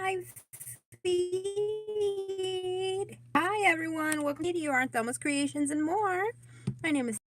my feed. Hi everyone, welcome to your Aunt Thelma's Creations and More. My name is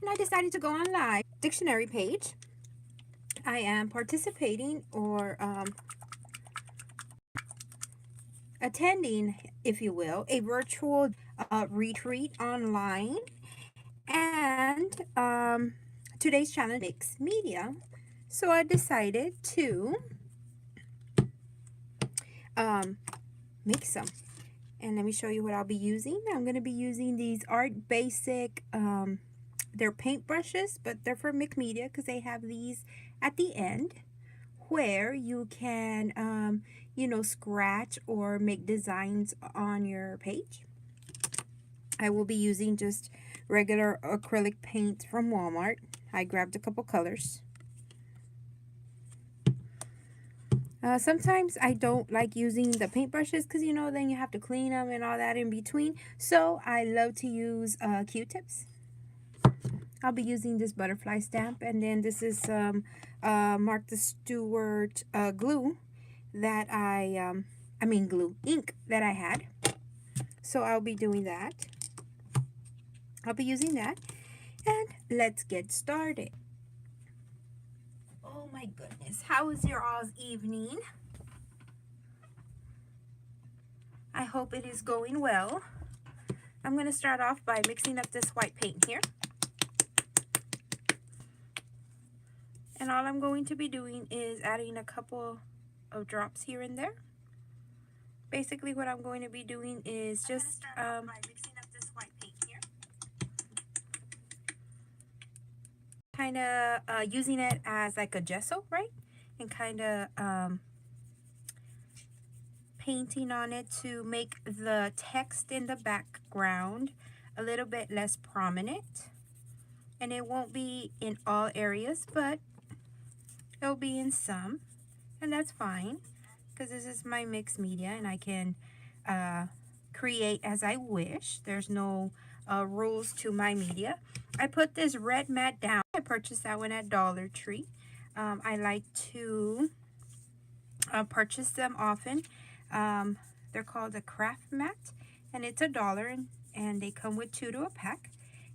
and I decided to go on live dictionary page. I am participating or attending, if you will, a virtual retreat online, and today's challenge mixed media. So I decided to um, make some. And let me show you what I'll be using. I'm going to be using these Art Basic, they're paint brushes, but they're for mixed media because they have these at the end where you can, scratch or make designs on your page. I will be using just regular acrylic paint from Walmart. I grabbed a couple colors. Sometimes I don't like using the paintbrushes because, then you have to clean them and all that in between. So I love to use Q-tips. I'll be using this butterfly stamp. And then this is some Martha Stewart glue that glue, ink that I had. So I'll be doing that. I'll be using that. And let's get started. Oh my goodness. How is your all's evening? I hope it is going well. I'm going to start off by mixing up this white paint here. And all I'm going to be doing is adding a couple of drops here and there. Basically what I'm going to be doing is just kind of using it as like a gesso, right? And kind of painting on it to make the text in the background a little bit less prominent. And it won't be in all areas, but it'll be in some. And that's fine because this is my mixed media and I can create as I wish. There's no rules to my media. I put this red mat down. I purchased that one at Dollar Tree. I like to purchase them often. They're called a craft mat, and it's $1, and they come with 2 to a pack.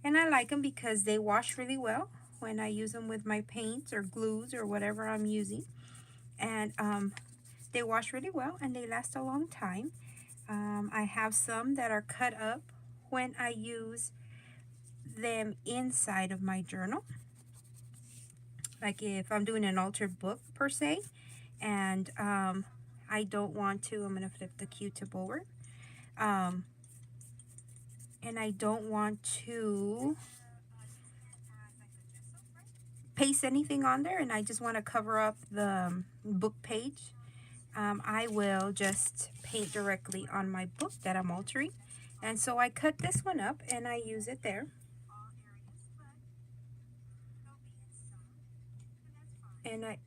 And I like them because they wash really well when I use them with my paints or glues or whatever I'm using. And they wash really well and they last a long time. I have some that are cut up when I use them inside of my journal. Like if I'm doing an altered book per se, and I don't want to, I'm going to flip the Q-tip over. And I don't want to paste anything on there and I just want to cover up the book page. I will just paint directly on my book that I'm altering. And so I cut this one up and I use it there. And I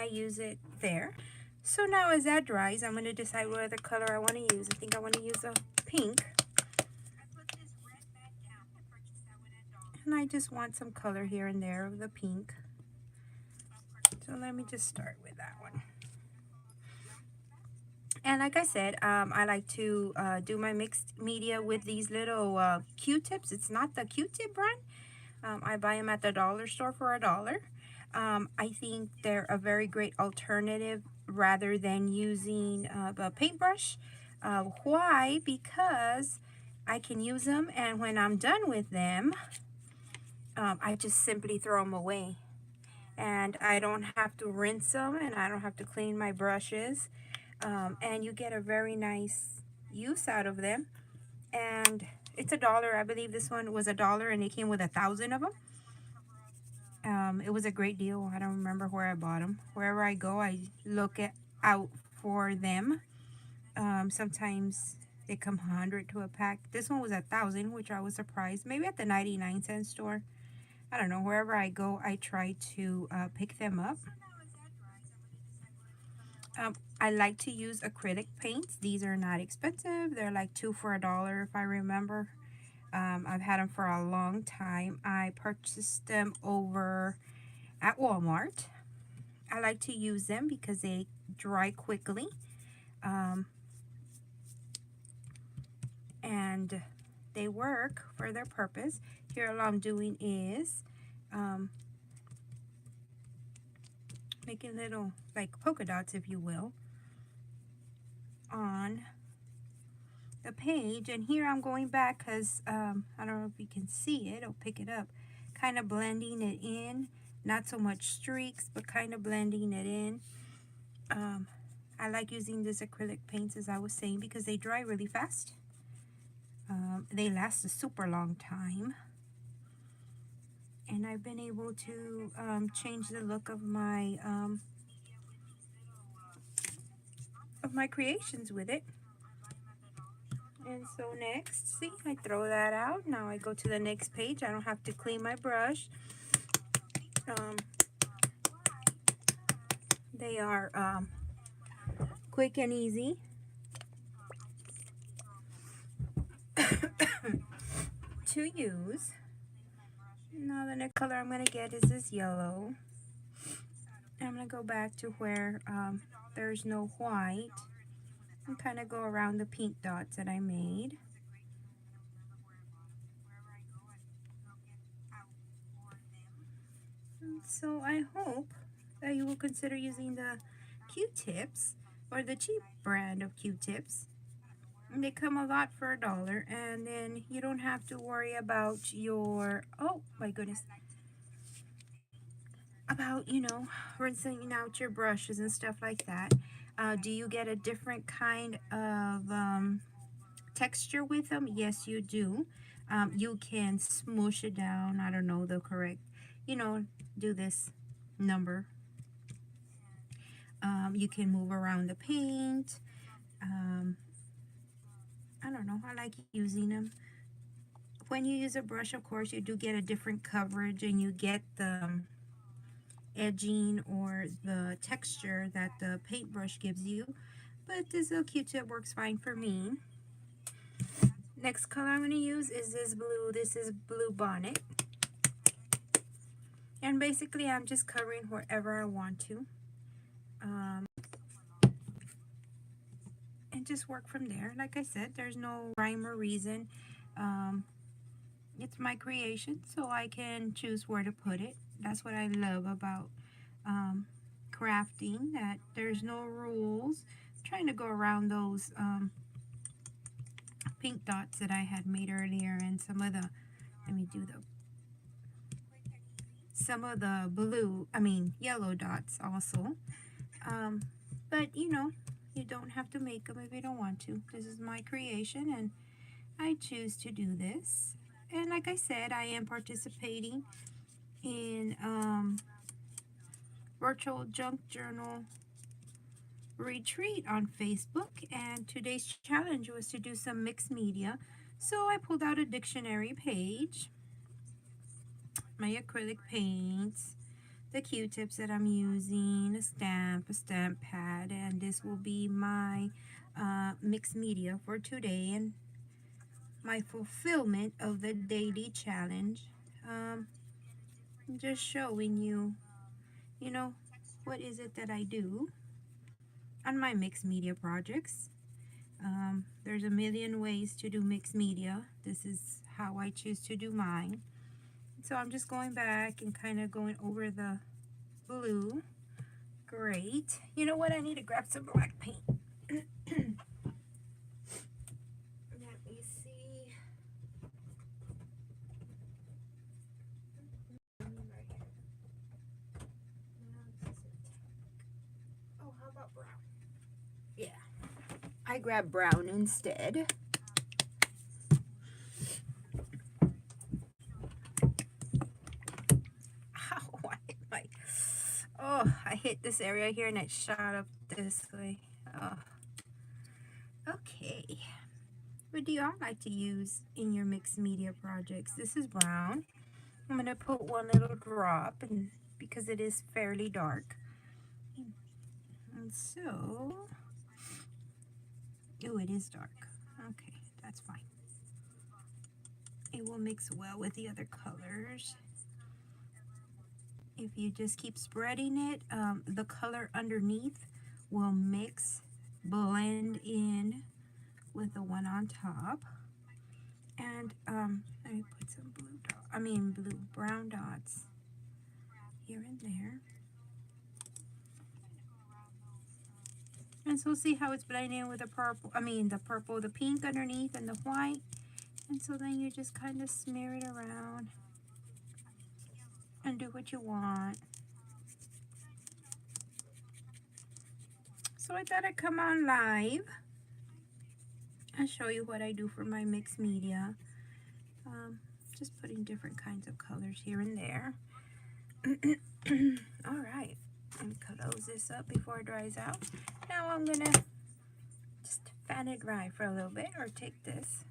use it there. So now as that dries, I'm going to decide what other color I want to use. I think I want to use a pink. And I just want some color here and there of the pink. So let me just start with that one. And like I said, I like to do my mixed media with these little Q-tips. It's not the Q-tip brand. I buy them at the dollar store for $1. I think they're a very great alternative rather than using a paintbrush. Why? Because I can use them, and when I'm done with them, I just simply throw them away. And I don't have to rinse them, and I don't have to clean my brushes. And you get a very nice use out of them. And it's $1. I believe this one was $1, and it came with 1,000 of them. It was a great deal. I don't remember where I bought them. Wherever I go, I look out for them. Sometimes they come 100 to a pack. This one was 1,000, which I was surprised. Maybe at the 99-cent store. I don't know. Wherever I go, I try to pick them up. I like to use acrylic paints. These are not expensive. They're like 2 for $1 if I remember. I've had them for a long time. I purchased them over at Walmart. I like to use them because they dry quickly. And they work for their purpose. Here all I'm doing is making little like polka dots, if you will, on the page. And here I'm going back because I don't know if you can see it. I'll pick it up, kind of blending it in, not so much streaks, but kind of blending it in. I like using this acrylic paints, as I was saying, because they dry really fast. They last a super long time, and I've been able to change the look of my creations with it. And so next, see, I throw that out. Now I go to the next page. I don't have to clean my brush. They are quick and easy to use. Now the next color I'm going to get is this yellow. I'm going to go back to where there's no white and kind of go around the pink dots that I made. And so I hope that you will consider using the Q-tips, or the cheap brand of Q-tips. They come a lot for $1, and then you don't have to worry about your, oh my goodness, about, you know, rinsing out your brushes and stuff like that. Do you get a different kind of texture with them? Yes, you do. You can smoosh it down. I don't know the correct, you know, do this number. You can move around the paint. I don't know, I like using them. When you use a brush, of course, you do get a different coverage, and you get the edging or the texture that the paintbrush gives you. But this little Q-tip works fine for me. Next color I'm going to use is this blue. This is Blue Bonnet. And basically I'm just covering wherever I want to. And just work from there. Like I said, there's no rhyme or reason. It's my creation, so I can choose where to put it. That's what I love about crafting, that there's no rules. I'm trying to go around those pink dots that I had made earlier, and some of the, let me do some of the yellow dots also. But you know, you don't have to make them if you don't want to. This is my creation, and I choose to do this. And like I said, I am participating in Virtual Junk Journal retreat on Facebook, and today's challenge was to do some mixed media. So I pulled out a dictionary page, my acrylic paints, the Q-tips that I'm using, a stamp pad, and this will be my mixed media for today and my fulfillment of the daily challenge. Just showing you, you know, what is it that I do on my mixed media projects. There's a million ways to do mixed media. This is how I choose to do mine. So I'm just going back and kind of going over the blue. Great. You know what? I need to grab some black paint. Let me see. Oh, how about brown? Yeah. I grabbed brown instead. I hit this area here and it shot up this way. Oh. Okay. What do y'all like to use in your mixed media projects? This is brown. I'm going to put one little drop, and because it is fairly dark. And so, oh, it is dark. Okay, that's fine. It will mix well with the other colors. If you just keep spreading it, the color underneath will blend in with the one on top. And let me put some brown dots here and there. And so see how it's blending with the purple, the pink underneath and the white. And so then you just kind of smear it around and do what you want. So I thought I'd come on live and show you what I do for my mixed media. Just putting different kinds of colors here and there. All right, let me close this up before it dries out. Now I'm gonna just fan it dry for a little bit, or take this,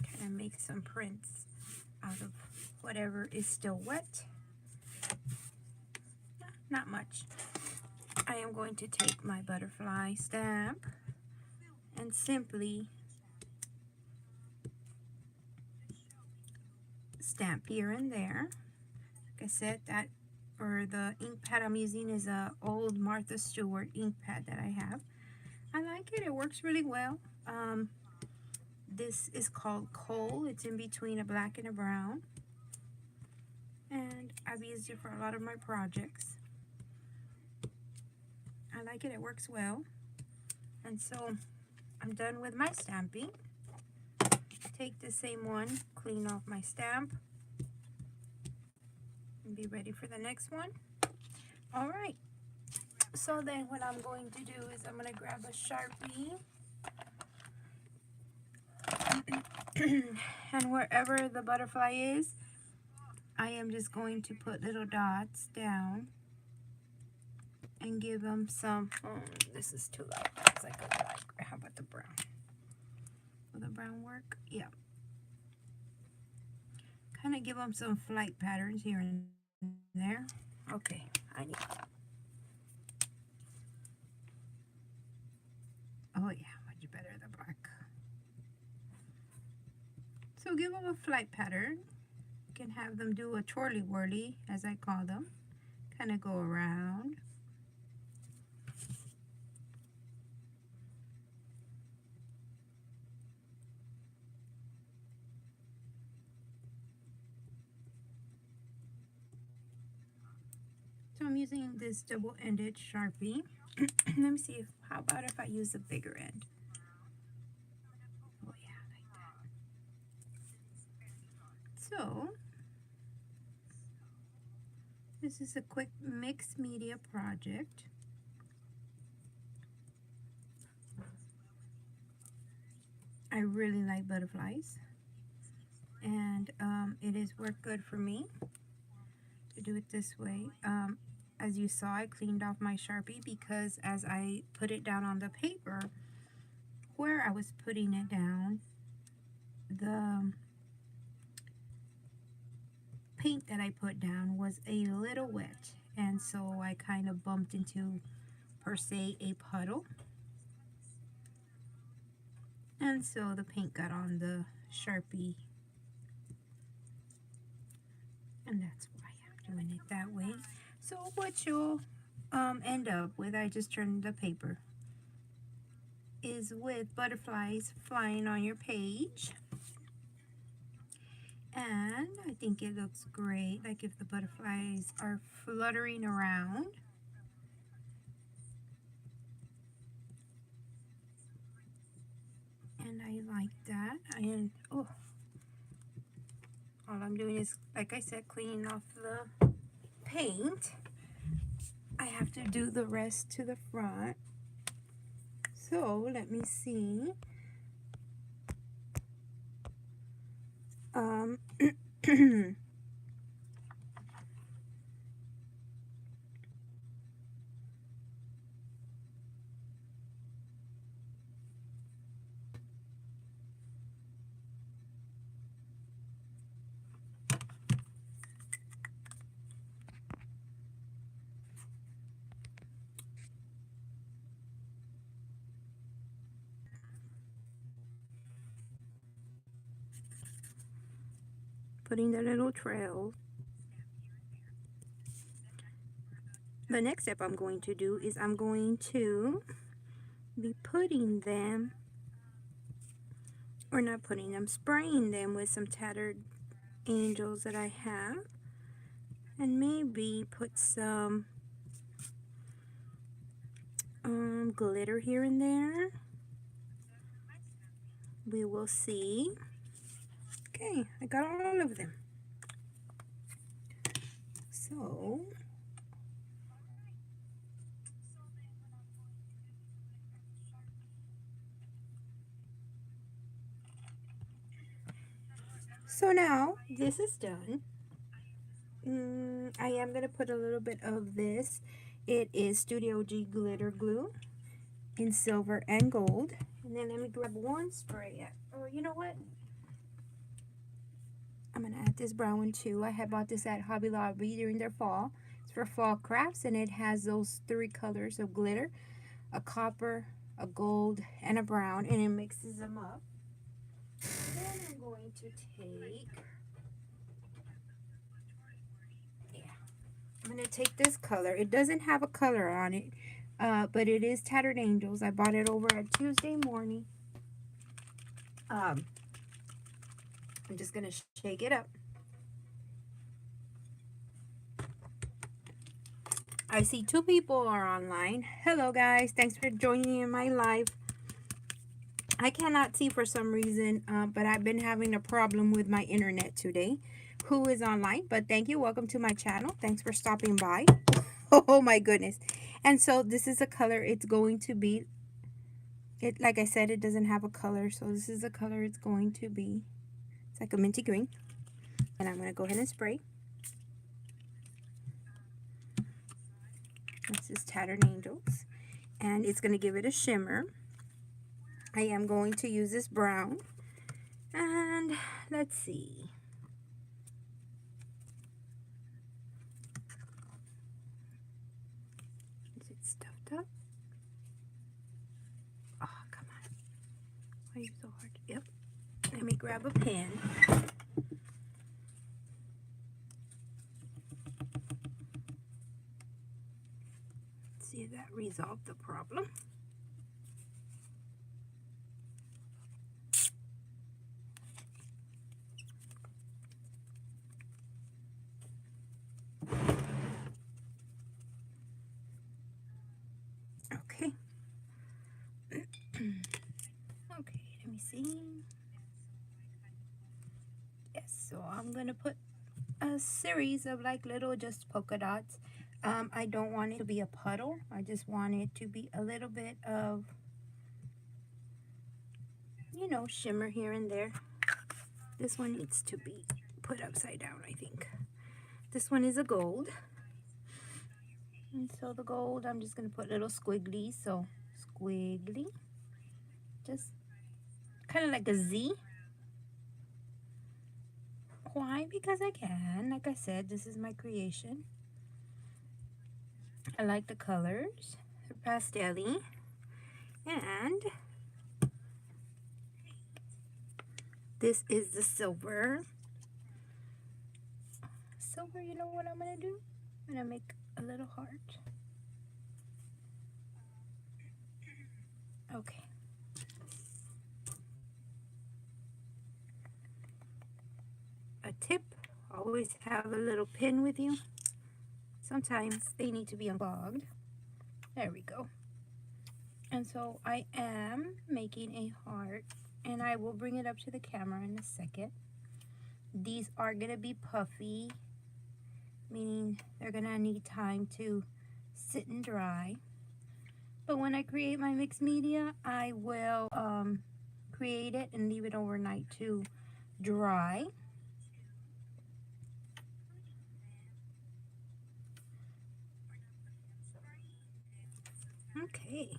kind of make some prints out of whatever is still wet. Not much. I am going to take my butterfly stamp and simply stamp here and there. Like I said, the ink pad I'm using is a old Martha Stewart ink pad that I have. I like it. It works really well. This is called Coal. It's in between a black and a brown. And I've used it for a lot of my projects. I like it. It works well. And so I'm done with my stamping. Take the same one, clean off my stamp, and be ready for the next one. All right. So then what I'm going to do is I'm going to grab a Sharpie. And wherever the butterfly is, I am just going to put little dots down and give them some, this is too light. It's like a black. How about the brown? Will the brown work? Yeah. Kind of give them some flight patterns here and there. Okay, I need. Oh yeah, much better the black. So give them a flight pattern. You can have them do a twirly whirly, as I call them. Kind of go around. So I'm using this double-ended Sharpie. Let me see how about if I use a bigger end? Oh yeah, like that. So this is a quick mixed media project. I really like butterflies, and it has worked good for me to do it this way. As you saw, I cleaned off my Sharpie because as I put it down on the paper, where I was putting it down, the paint that I put down was a little wet, and so I kind of bumped into, per se, a puddle. And so the paint got on the Sharpie, and that's why I'm doing it that way. So what you'll end up with, I just turned the paper, is with butterflies flying on your page. And I think it looks great, like if the butterflies are fluttering around. And I like that. And all I'm doing is, like I said, cleaning off the paint. I have to do the rest to the front. So let me see. Putting the little trail. The the next step I'm going to do is I'm going to be putting them, or not putting them, spraying them with some tattered angels that I have, and maybe put some glitter here and there. We will see. Okay, I got all of them. So now this is done. I am going to put a little bit of this. It is Studio G glitter glue in silver and gold. And then let me grab one spray. Or you know what? I'm going to add this brown one too. I had bought this at Hobby Lobby during their fall. It's for fall crafts, and it has those 3 colors of glitter. A copper, a gold, and a brown, and it mixes them up. Then I'm going to take... I'm going to take this color. It doesn't have a color on it, but it is Tattered Angels. I bought it over at Tuesday Morning. I'm just going to shake it up. I see 2 people are online. Hello guys, thanks for joining in my live. I cannot see for some reason, but I've been having a problem with my internet today. Who is online? But thank you. Welcome to my channel. Thanks for stopping by. Oh my goodness. And so this is a color it's going to be. It, like I said, it doesn't have a color, so this is the color it's going to be. It's like a minty green. And I'm going to go ahead and spray. This is Tattered Angels, and it's going to give it a shimmer. I am going to use this brown, and let's see. Is it stuffed up? Oh, come on. Why are you so hard? Yep. Let me grab a pen. See if that resolved the problem. Okay. Okay, let me see. Yes, so I'm gonna put a series of like little just polka dots. I don't want it to be a puddle. I just want it to be a little bit of, you know, shimmer here and there. This one needs to be put upside down, I think. This one is a gold. And so the gold, I'm just going to put little squigglies. So squiggly. Just kind of like a Z. Why? Because I can. Like I said, this is my creation. I like the colors. They're pastel-y. And this is the silver. Silver, you know what I'm going to do? I'm going to make a little heart. Okay. A tip, always have a little pin with you. Sometimes they need to be unclogged. There we go. And so I am making a heart, and I will bring it up to the camera in a second. These are going to be puffy, meaning they're going to need time to sit and dry. But when I create my mixed media, I will create it and leave it overnight to dry. Okay.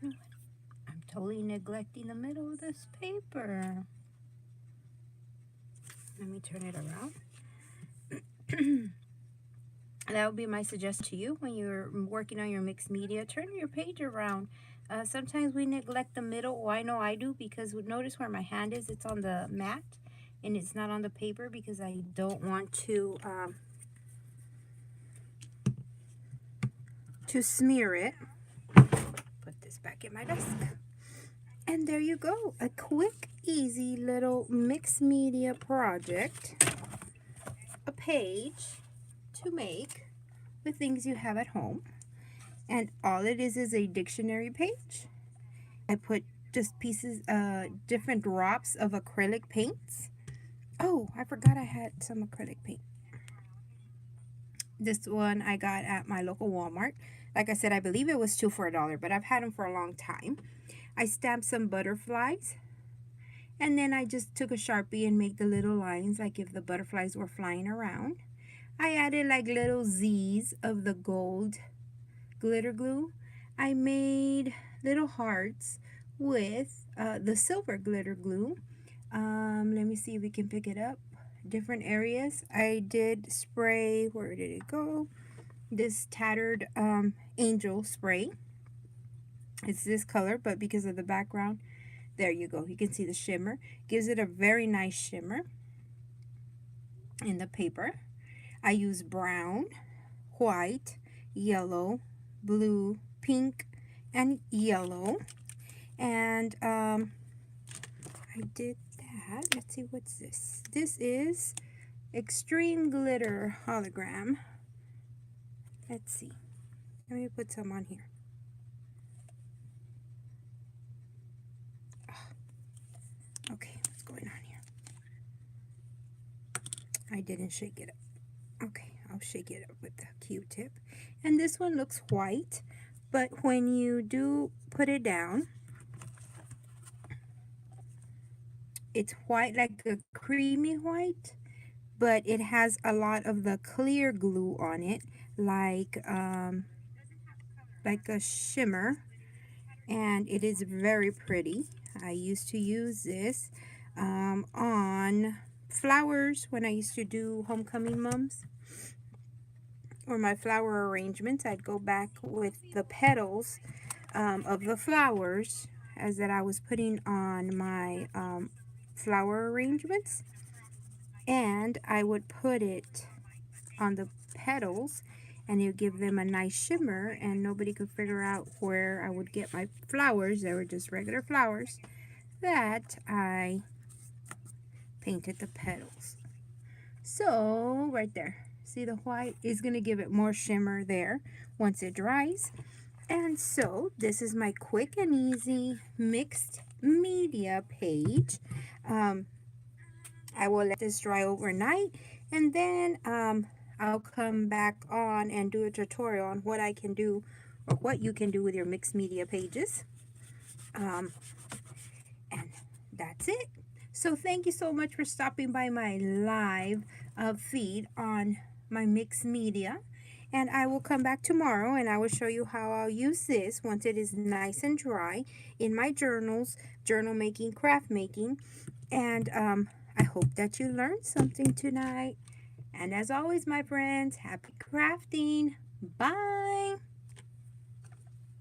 I'm totally neglecting the middle of this paper. Let me turn it around. That would be my suggestion to you when you're working on your mixed media. Turn your page around. Sometimes we neglect the middle. Oh, I know I do, because notice where my hand is. It's on the mat and it's not on the paper because I don't want to to smear it. Put this back in my desk. And there you go, a quick, easy little mixed media project, a page to make with things you have at home. And all it is a dictionary page. I put just pieces, different drops of acrylic paints. Oh, I forgot I had some acrylic paint. This one I got at my local Walmart. Like I said, I believe it was 2 for $1, but I've had them for a long time. I stamped some butterflies, and then I just took a Sharpie and made the little lines like if the butterflies were flying around. I added like little Z's of the gold glitter glue. I made little hearts with the silver glitter glue. Let me see if we can pick it up. Different areas. I did spray, where did it go? This tattered angel spray. It's this color, but because of the background, there you go. You can see the shimmer. Gives it a very nice shimmer in the paper. I use brown, white, yellow, blue, pink, and yellow. And I did that. Let's see, what's this? This is Extreme Glitter Hologram. Let's see. Let me put some on here. Okay, what's going on here? I didn't shake it up. Okay, I'll shake it up with the Q-tip. And this one looks white, but when you do put it down, it's white, like a creamy white, but it has a lot of the clear glue on it, like a shimmer, and it is very pretty. I used to use this on flowers when I used to do homecoming mums or my flower arrangements. I'd go back with the petals of the flowers as that I was putting on my flower arrangements, and I would put it on the petals, and it would give them a nice shimmer, and nobody could figure out where I would get my flowers. They were just regular flowers that I painted the petals. So right there, see the white is going to give it more shimmer there once it dries. And so this is my quick and easy mixed media page. I will let this dry overnight, and then I'll come back on and do a tutorial on what I can do or what you can do with your mixed media pages. And that's it. So thank you so much for stopping by my live feed on my mixed media. And I will come back tomorrow and I will show you how I'll use this once it is nice and dry in my journals, journal making, craft making. And I hope that you learned something tonight. And as always, my friends, happy crafting. Bye.